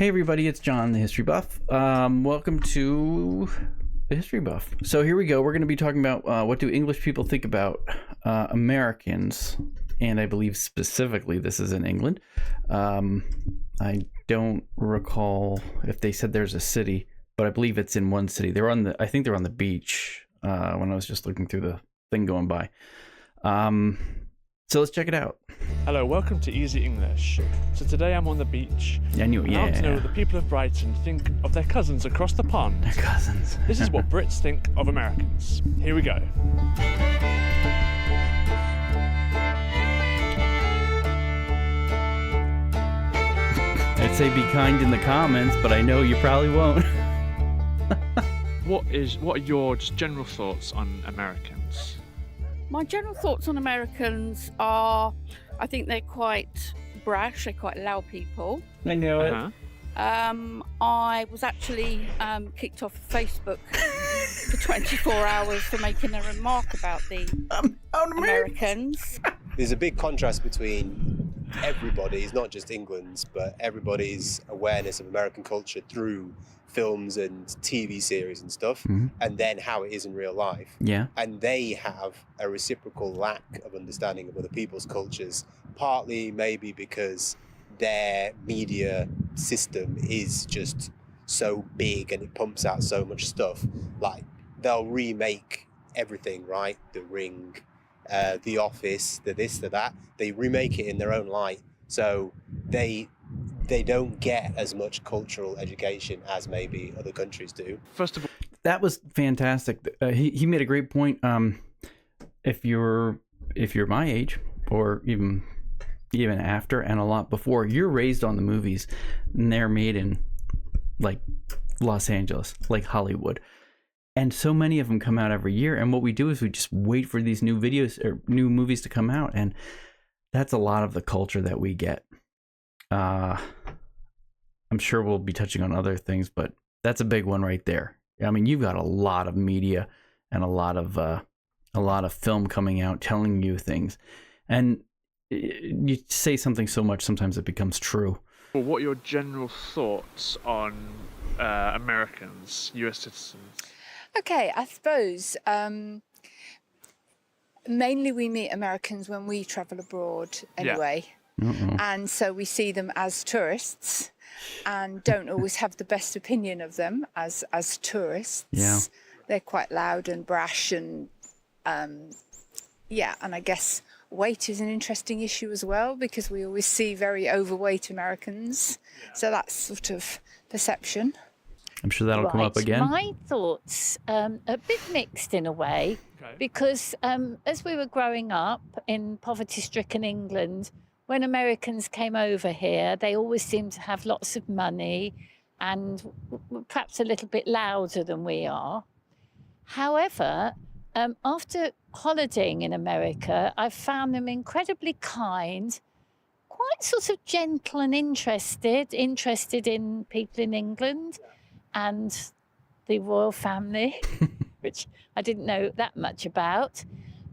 Hey everybody, it's John, the History Buff. Welcome to the History Buff. So here we go. We're going to be talking about what do English people think about Americans, and I believe specifically this is in England. I don't recall if they said there's a city, but I believe it's in one city. I think they're on the beach when I was just looking through the thing going by. So let's check it out. Hello, welcome to Easy English. So today I'm on the beach. Yeah, I knew it. I want to know what the people of Brighton think of their cousins across the pond. Their cousins. This is what Brits think of Americans. Here we go. I'd say be kind in the comments, but I know you probably won't. What are your just general thoughts on Americans? My general thoughts on Americans are, I think they're quite brash, they're quite loud people. I know it. I was actually kicked off Facebook for 24 hours for making a remark about the Americans. There's a big contrast between everybody's, not just England's, but everybody's awareness of American culture through films and TV series and stuff, and then how it is in real life. Yeah. And they have a reciprocal lack of understanding of other people's cultures, partly maybe because their media system is just so big and it pumps out so much stuff. Like, they'll remake everything, right? The Ring, The Office, the this, the that. They remake it in their own light. So they don't get as much cultural education as maybe other countries do. First of all, that was fantastic. He made a great point. If you're my age, or even after and a lot before, you're raised on the movies, and they're made in like Los Angeles, like Hollywood, and so many of them come out every year. And what we do is we just wait for these new videos or new movies to come out, and that's a lot of the culture that we get. I'm sure we'll be touching on other things, but that's a big one right there. I mean, you've got a lot of media and a lot of film coming out telling you things, and you say something so much sometimes it becomes true. well, what are your general thoughts on Americans, US citizens? Okay, I suppose mainly we meet Americans when we travel abroad anyway. Uh-oh. And so we see them as tourists and don't always have the best opinion of them as tourists. Yeah. They're quite loud and brash and and I guess weight is an interesting issue as well, because we always see very overweight Americans. So that's sort of perception. I'm sure that'll come up again. My thoughts a bit mixed in a way, because as we were growing up in poverty-stricken England, when Americans came over here, they always seemed to have lots of money and were perhaps a little bit louder than we are. However, after holidaying in America, I found them incredibly kind, quite sort of gentle and interested in people in England and the royal family, which I didn't know that much about.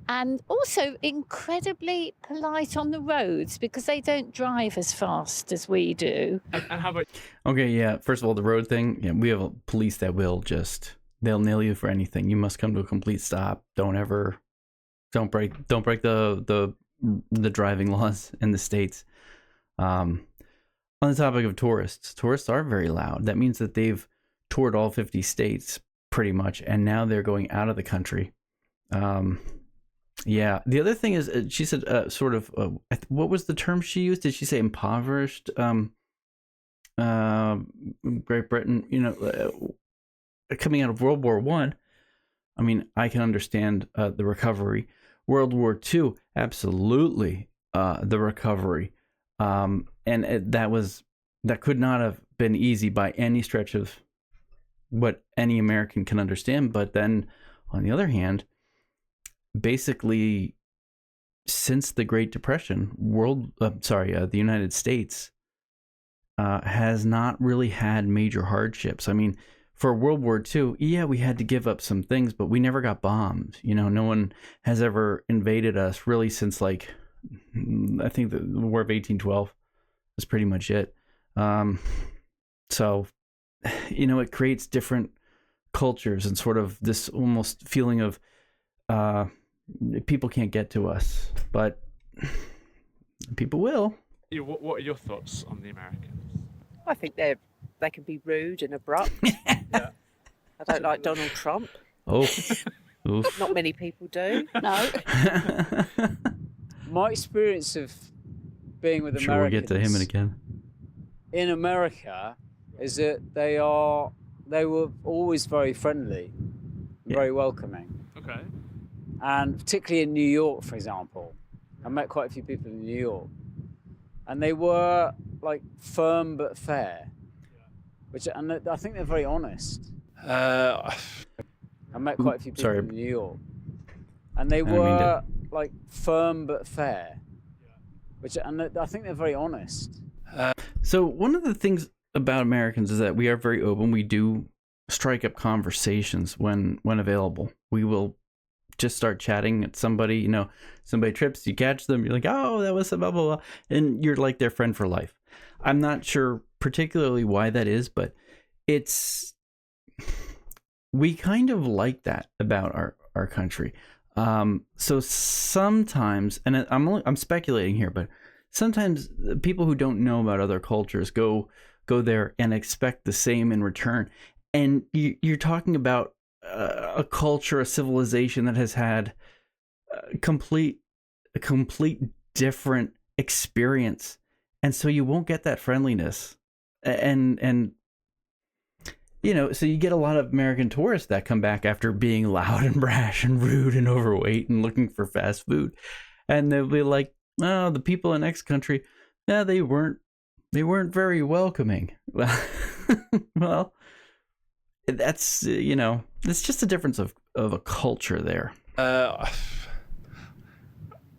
And also incredibly polite on the roads, because they don't drive as fast as we do. And how about... Okay, yeah. First of all, the road thing. Yeah, we have a police that they'll nail you for anything. You must come to a complete stop. Don't break the driving laws in the States. On the topic of tourists are very loud. That means that they've toured all 50 states pretty much, and now they're going out of the country. Yeah. The other thing is, she said, what was the term she used? Did she say impoverished? Great Britain, coming out of World War I. I mean, I can understand the recovery. World War II, absolutely, the recovery. And that could not have been easy by any stretch of what any American can understand. But then, on the other hand, basically, since the Great Depression, the United States has not really had major hardships. I mean, for World War II, yeah, we had to give up some things, but we never got bombed. No one has ever invaded us really since, like, I think the War of 1812 was pretty much it. So, it creates different cultures and sort of this almost feeling of people can't get to us, but people will. What are your thoughts on the Americans? I think they can be rude and abrupt. Yeah. I don't like Donald Trump. Oh, oof. Not many people do. No. My experience of being with Sure, we'll Americans get to him again. in America is that they were always very friendly, very welcoming. Okay. And particularly in New York, for example, I met quite a few people in New York, and they were like firm but fair, and I think they're very honest. I met quite a few people in New York, and they were like firm but fair, and I think they're very honest. So one of the things about Americans is that we are very open. We do strike up conversations when available. We will just start chatting at somebody, somebody trips, you catch them, you're like, oh, that was a blah, blah, blah. And you're like their friend for life. I'm not sure particularly why that is, but we kind of like that about our country. So sometimes, and I'm speculating here, but sometimes people who don't know about other cultures go there and expect the same in return. And you're talking about a culture, a civilization that has had a complete different experience, and so you won't get that friendliness, and so you get a lot of American tourists that come back after being loud and brash and rude and overweight and looking for fast food, and they'll be like, oh, the people in X country, yeah, they weren't very welcoming. Well, that's it's just a difference of a culture there.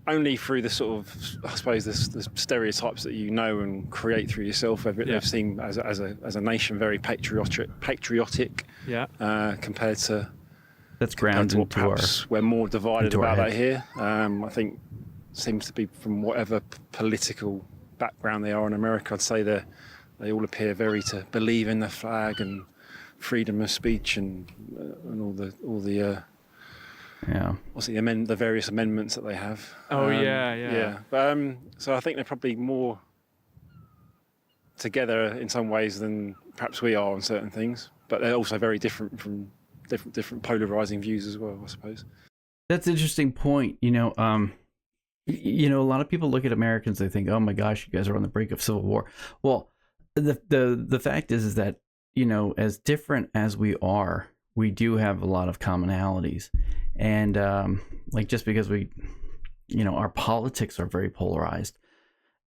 Only through the sort of, I suppose, the stereotypes that and create through yourself. They've seen as a nation very patriotic. Yeah. Compared to that's grounded into perhaps we're more divided about that here. I think seems to be from whatever political background they are in America. I'd say they all appear very to believe in the flag and freedom of speech and all the what's the various amendments that they have. Oh yeah. But, so I think they're probably more together in some ways than perhaps we are on certain things. But they're also very different from different polarizing views as well, I suppose. That's an interesting point. A lot of people look at Americans, they think, oh my gosh, you guys are on the brink of civil war. Well, the fact is that as different as we are, we do have a lot of commonalities, and just because we, our politics are very polarized,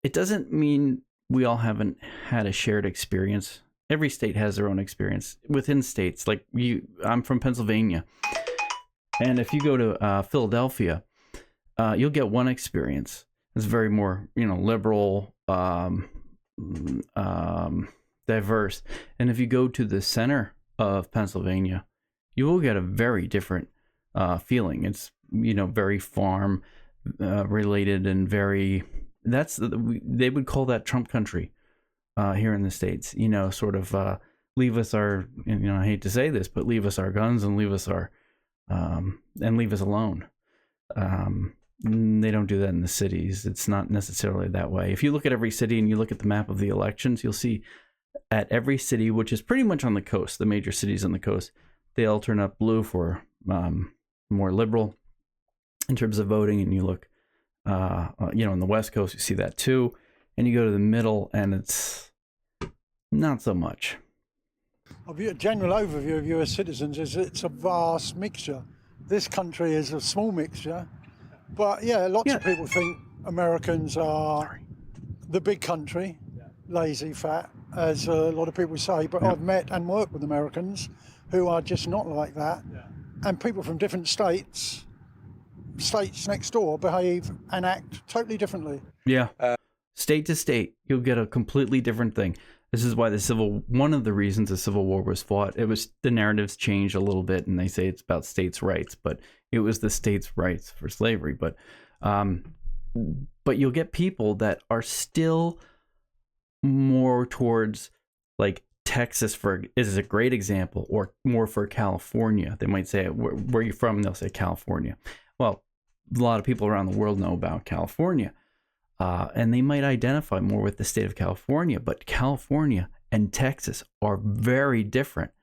it doesn't mean we all haven't had a shared experience. Every state has their own experience within states. Like I'm from Pennsylvania, and if you go to Philadelphia, you'll get one experience. It's very more, liberal, diverse. And if you go to the center of Pennsylvania, you will get a very different feeling. It's very farm related and very. They would call that Trump country here in the States. Sort of leave us our. I hate to say this, but leave us our guns and leave us our and leave us alone. They don't do that in the cities. It's not necessarily that way. If you look at every city and you look at the map of the elections, you'll see at every city, which is pretty much on the coast, the major cities on the coast, they all turn up blue for more liberal in terms of voting. And you look, on the West Coast, you see that too. And you go to the middle and it's not so much. A general overview of US citizens is it's a vast mixture. This country is a small mixture. But lots of people think Americans are the big country, lazy, fat, as a lot of people say. But I've met and worked with Americans who are just not like that. And people from different states next door, behave and act totally differently. Yeah. State to state, you'll get a completely different thing. This is why one of the reasons the Civil War was fought, the narratives changed a little bit, and they say it's about states' rights, but it was the states' rights for slavery. But you'll get people that are still more towards like Texas is a great example, or more for California. They might say, where are you from? And they'll say California. Well, a lot of people around the world know about California, and they might identify more with the state of California, but California and Texas are very different.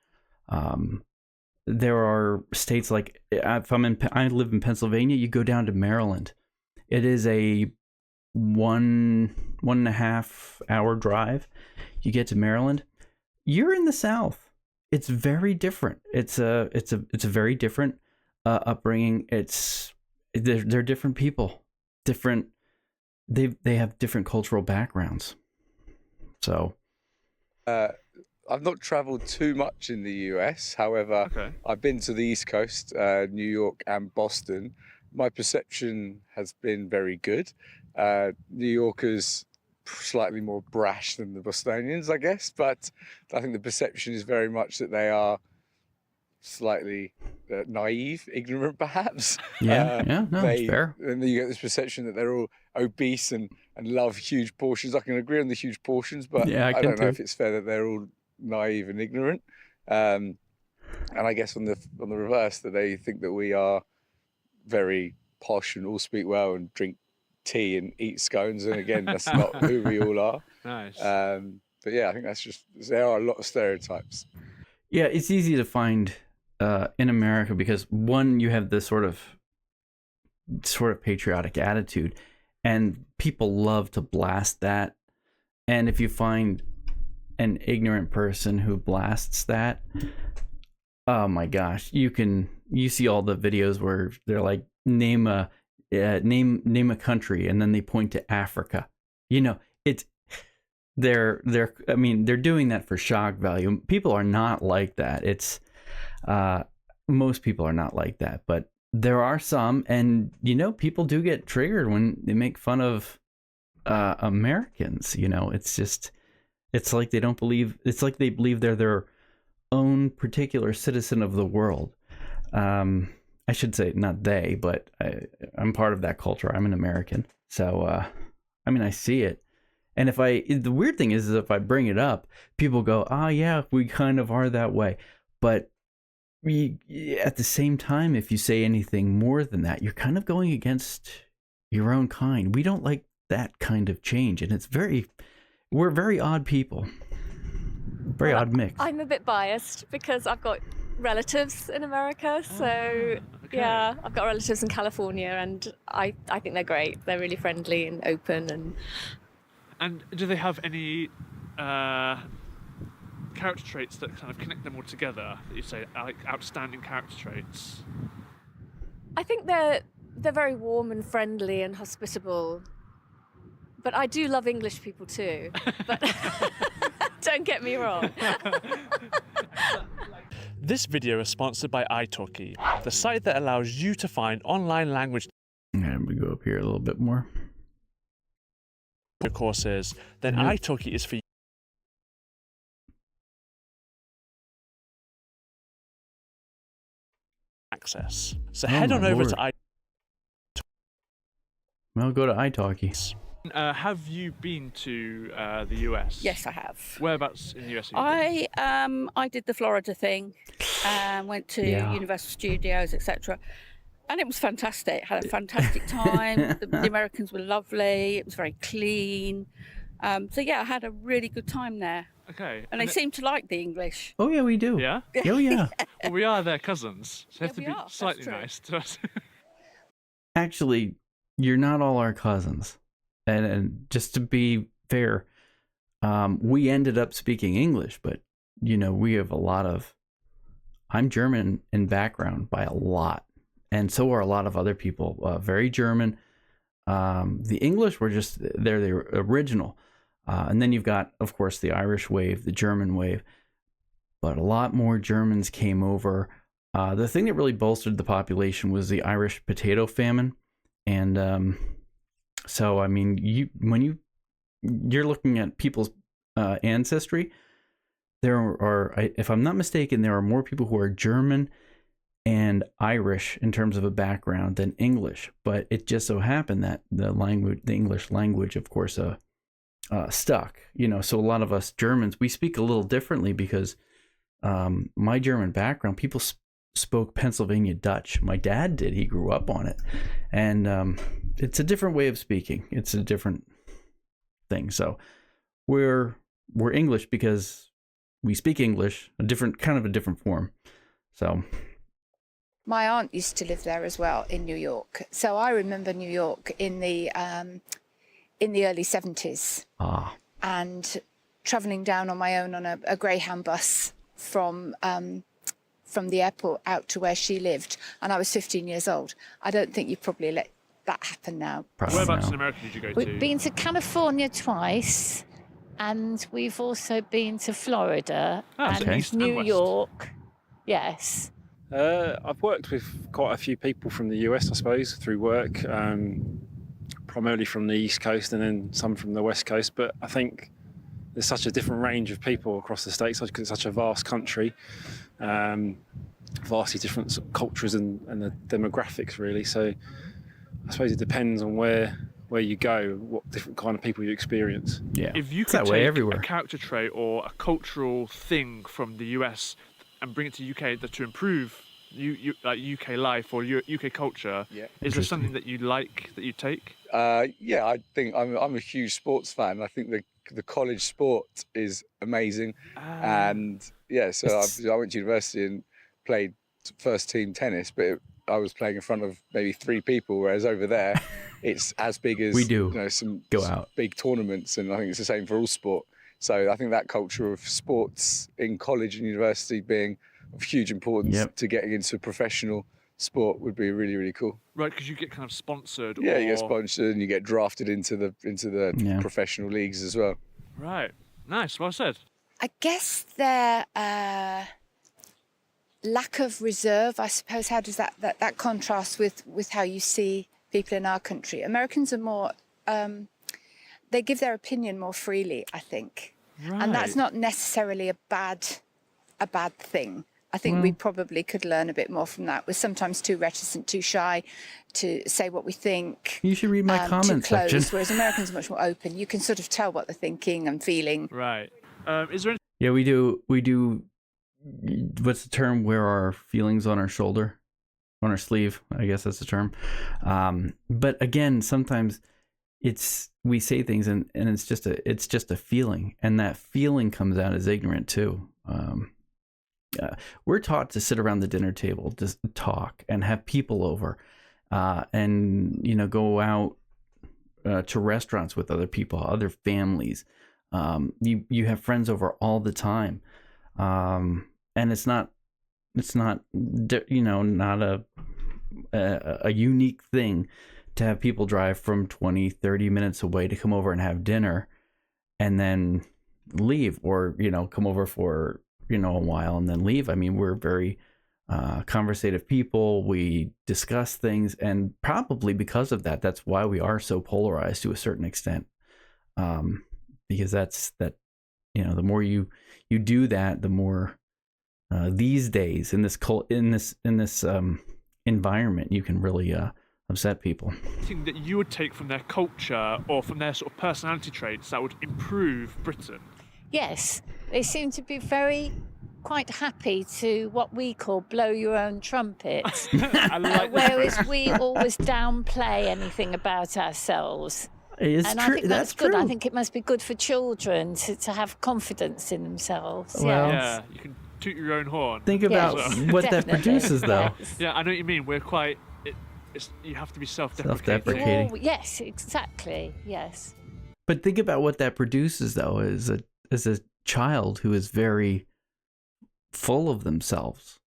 There are states like, I live in Pennsylvania, you go down to Maryland. It is a 1.5 hour drive. You get to Maryland, you're in the South. It's very different. It's a very different upbringing. They're different people, different. They have different cultural backgrounds. So, I've not travelled too much in the US. However, I've been to the East Coast, New York and Boston. My perception has been very good. New Yorkers slightly more brash than the Bostonians, I guess, but I think the perception is very much that they are slightly naive, ignorant, perhaps. No, that's fair. And then you get this perception that they're all obese and love huge portions. I can agree on the huge portions, but I don't know if it's fair that they're all naive and ignorant. And I guess on the reverse, that they think that we are very posh and all speak well and drink tea and eat scones, and again, that's not who we all are. Nice. But yeah, I think there are a lot of stereotypes. Yeah, it's easy to find in America because, one, you have this sort of patriotic attitude, and people love to blast that. And if you find an ignorant person who blasts that, oh my gosh, you see all the videos where they're like, name a country, and then they point to Africa. They're doing that for shock value. People are not like that. Most people are not like that, but there are some, and people do get triggered when they make fun of Americans. It's like they don't believe. It's like they believe they're their own particular citizen of the world. I should say not they, but I'm part of that culture. I'm an American. So, I see it. And the weird thing is if I bring it up, people go, yeah, we kind of are that way. But at the same time, if you say anything more than that, you're kind of going against your own kind. We don't like that kind of change. And we're very odd people. Very odd mix. I'm a bit biased because I've got relatives in America, so yeah, I've got relatives in California, and I think they're great. They're really friendly and open. And do they have any character traits that kind of connect them all together, that you say like outstanding character traits? I think they're very warm and friendly and hospitable, but I do love English people too. But don't get me wrong. This video is sponsored by italki, the site that allows you to find online language and we go up here a little bit more. Courses. Then italki is for you. Access. So head on over to Well, go to italki. Have you been to the US? Yes, I have. Whereabouts in the US? I did the Florida thing, went to Universal Studios, etc. And it was fantastic. Had a fantastic time. The Americans were lovely. It was very clean. So yeah, I had a really good time there. Okay. And they seem to like the English. Oh yeah, we do. Yeah? Oh yeah. Well, we are their cousins, so you have to be are. slightly nice to us. Actually, you're not all our cousins. And just to be fair, we ended up speaking English, but we have a lot of. I'm German in background by a lot, and so are a lot of other people. Very German. The English were just they're the original, and then you've got, of course, the Irish wave, the German wave, but a lot more Germans came over. The thing that really bolstered the population was the Irish potato famine, and so I mean, you're looking at people's ancestry, there are, if I'm not mistaken, there are more people who are German and Irish in terms of a background than English. But it just so happened that the English language, of course, stuck. So a lot of us Germans, we speak a little differently because my German background, people spoke Pennsylvania Dutch. My dad did. He grew up on it, and it's a different way of speaking. It's a different thing. So we're English because we speak English, a different form. So my aunt used to live there as well in New York. So I remember New York in the early 70s. And traveling down on my own on a Greyhound bus from the airport out to where she lived, and I was 15 years old. I don't think you probably let that happen now. Whereabouts in America did you go to? We've been to California twice, and we've also been to Florida and New York. Yes. I've worked with quite a few people from the US, I suppose, through work, primarily from the East Coast and then some from the West Coast. But I think there's such a different range of people across the states because it's such a vast country, vastly different sort of cultures and the demographics, really. So I suppose it depends on where you go, what different kind of people you experience. Yeah, if you could take a character trait or a cultural thing from the US and bring it to UK to improve like UK life or UK culture, is there something that you like that you take? Yeah, I think I'm a huge sports fan. I think the college sport is amazing, and so I went to university and played first team tennis, but I was playing in front of maybe 3 people, whereas over there it's as big as some big tournaments, and I think it's the same for all sport. So I think that culture of sports in college and university being of huge importance to getting into a professional sport would be really, really cool. Right, because you get kind of sponsored. Yeah, you get sponsored and you get drafted into the professional leagues as well. Right, nice, well said. I guess their lack of reserve, I suppose, how does that contrast with how you see people in our country? Americans are more, they give their opinion more freely, I think. Right. And that's not necessarily a bad thing. I think we probably could learn a bit more from that. We're sometimes too reticent, too shy to say what we think. You should read my comment section. Whereas Americans are much more open. You can sort of tell what they're thinking and feeling. Right. Is there any... Yeah, we do. What's the term? Wear our feelings on our shoulder, on our sleeve. I guess that's the term. But again, sometimes we say things and it's just a feeling, and that feeling comes out as ignorant too. We're taught to sit around the dinner table, just talk and have people over, and go out to restaurants with other people, other families. You have friends over all the time, and it's not a unique thing to have people drive from 20-30 minutes away to come over and have dinner and then leave, or come over for a while and then leave. I mean, we're very conversative people. We discuss things, and probably because of that, that's why we are so polarized to a certain extent. Because the more you do that, the more these days in this environment, you can really upset people. Anything that you would take from their culture or from their sort of personality traits that would improve Britain? Yes, they seem to be quite happy to what we call blow your own trumpet. Whereas we always downplay anything about ourselves. I think that's good. True. I think it must be good for children to have confidence in themselves. Well, yeah, you can toot your own horn. Think about what that produces, though. Yes. Yeah, I know what you mean. We're quite... you have to be self-deprecating. Oh, yes, exactly. Yes. But think about what that produces, though, as a child who is very full of themselves,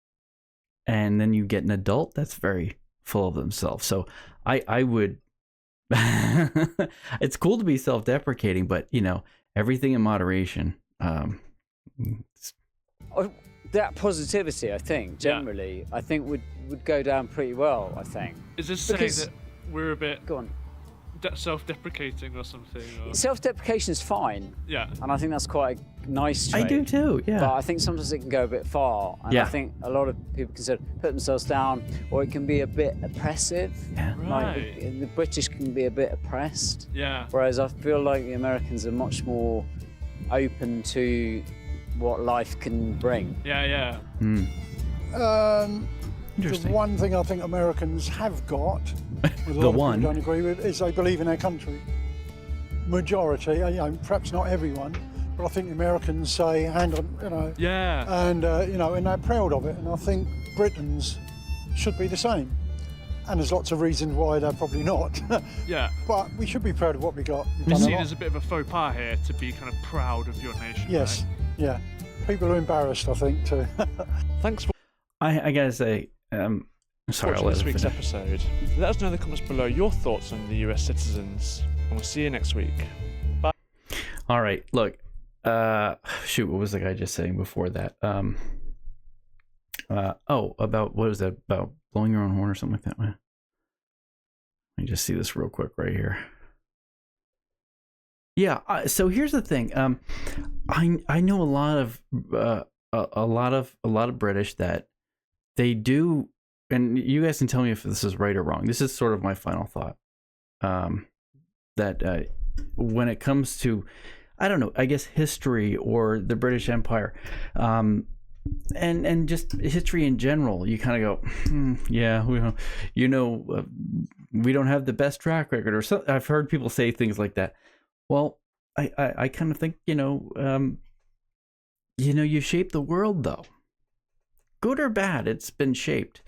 and then you get an adult that's very full of themselves. So I would. It's cool to be self-deprecating, but everything in moderation. That positivity, I think, generally, I think would go down pretty well. I think. Is this saying that we're a bit self-deprecating or something. Or... Self-deprecation is fine. Yeah. And I think that's quite a nice trait. I do too, yeah. But I think sometimes it can go a bit far. And I think a lot of people consider put themselves down, or it can be a bit oppressive. Yeah. Right. Like the British can be a bit oppressed. Yeah. Whereas I feel like the Americans are much more open to what life can bring. Yeah. The one thing I think Americans have got, with a The lot of one. people don't agree with, is they believe in their country. Majority, you know, perhaps not everyone, but I think the Americans say, hand on, you know, and you know, and they're proud of it. And I think Britons should be the same. And there's lots of reasons why they're probably not. Yeah. But we should be proud of what we got. You're seen as a bit of a faux pas here to be kind of proud of your nation. Yes. Right? Yeah. People are embarrassed, I think, too. Thanks for I gotta say, sorry, watching this week's episode. Let us know in the comments below your thoughts on the US citizens, and we'll see you next week. Bye. All right, look. Shoot, what was the guy just saying before that? About what was that about? Blowing your own horn or something like that. Let me just see this real quick right here. Yeah. So here's the thing. I know a lot of British that they do, and you guys can tell me if this is right or wrong. This is sort of my final thought. That when it comes to, I don't know, I guess history or the British Empire, and just history in general, you kind of go, yeah, we don't have the best track record, or so. I've heard people say things like that. Well, I kind of think, you shape the world, though. Good or bad, it's been shaped.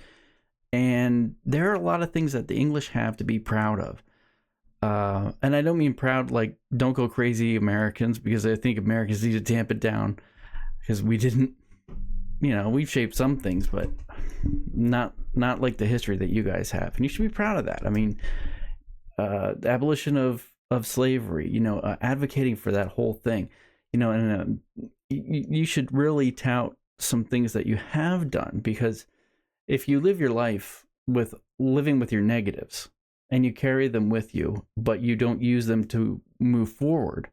And there are a lot of things that the English have to be proud of. And I don't mean proud like, don't go crazy Americans, because I think Americans need to tamp it down, because we didn't, we've shaped some things, but not like the history that you guys have. And you should be proud of that. I mean, the abolition of slavery, advocating for that whole thing, and you should really tout some things that you have done, because if you live your life living with your negatives and you carry them with you, but you don't use them to move forward,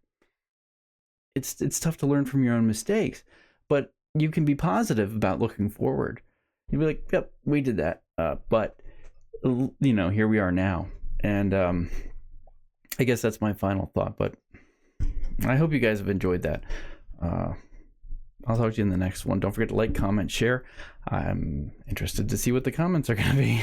it's tough to learn from your own mistakes. But you can be positive about looking forward. You'll be like, yep, we did that. But here we are now. And I guess that's my final thought, but I hope you guys have enjoyed that. I'll talk to you in the next one. Don't forget to like, comment, share. I'm interested to see what the comments are going to be.